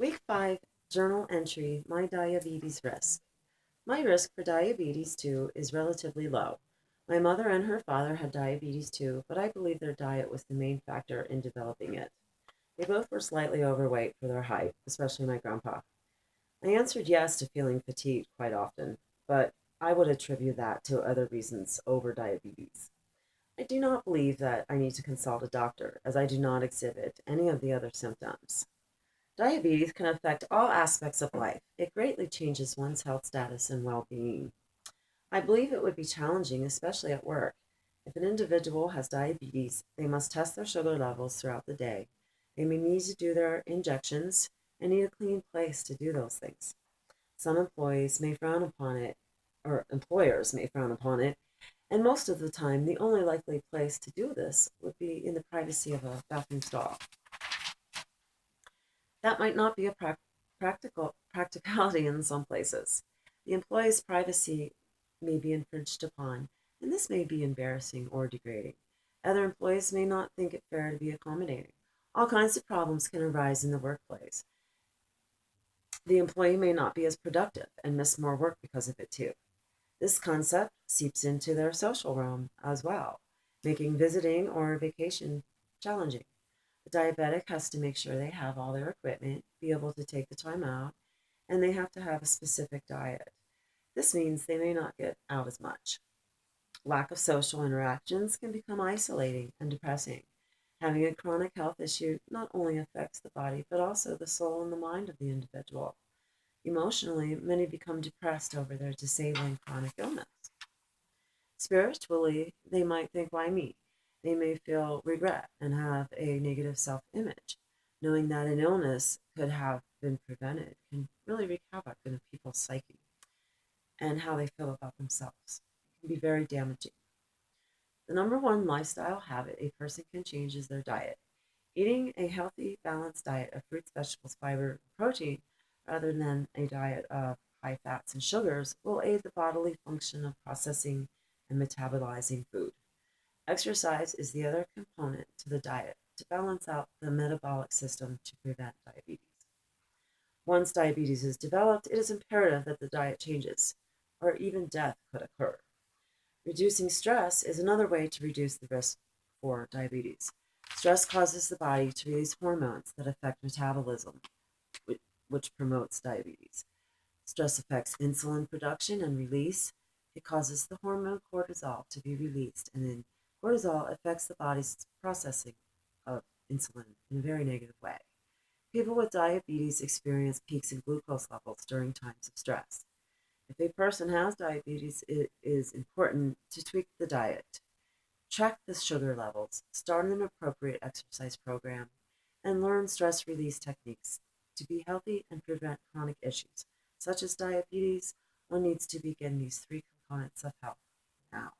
Week 5 Journal Entry My Diabetes Risk. My risk for diabetes 2 is relatively low. My mother and her father had diabetes too, but I believe their diet was the main factor in developing it. They both were slightly overweight for their height, especially my grandpa. I answered yes to feeling fatigued quite often, but I would attribute that to other reasons over diabetes. I do not believe that I need to consult a doctor, as I do not exhibit any of the other symptoms. Diabetes can affect all aspects of life. It greatly changes one's health status and well being. I believe it would be challenging, especially at work. If an individual has diabetes, they must test their sugar levels throughout the day. They may need to do their injections and need a clean place to do those things. Some employees may frown upon it, or employers may frown upon it, and most of the time, the only likely place to do this would be in the privacy of a bathroom stall. That might not be a practicality in some places. The employee's privacy may be infringed upon, and this may be embarrassing or degrading. Other employees may not think it fair to be accommodating. All kinds of problems can arise in the workplace. The employee may not be as productive and miss more work because of it too. This concept seeps into their social realm as well, making visiting or vacation challenging. The diabetic has to make sure they have all their equipment, be able to take the time out, and they have to have a specific diet. This means they may not get out as much. Lack of social interactions can become isolating and depressing. Having a chronic health issue not only affects the body, but also the soul and the mind of the individual. Emotionally, many become depressed over their disabling chronic illness. Spiritually, they might think, why me? They may feel regret and have a negative self image. Knowing that an illness could have been prevented can really wreak havoc in a people's psyche and how they feel about themselves. It can be very damaging. The number one lifestyle habit a person can change is their diet. Eating a healthy, balanced diet of fruits, vegetables, fiber, and protein, rather than a diet of high fats and sugars, will aid the bodily function of processing and metabolizing food. Exercise is the other component to the diet to balance out the metabolic system to prevent diabetes. Once diabetes is developed, it is imperative that the diet changes, or even death could occur. Reducing stress is another way to reduce the risk for diabetes. Stress causes the body to release hormones that affect metabolism, which promotes diabetes. Stress affects insulin production and release. It causes the hormone cortisol to be released, and then cortisol affects the body's processing of insulin in a very negative way. People with diabetes experience peaks in glucose levels during times of stress. If a person has diabetes, it is important to tweak the diet, track the sugar levels, start an appropriate exercise program, and learn stress release techniques. To be healthy and prevent chronic issues, such as diabetes, one needs to begin these three components of health now.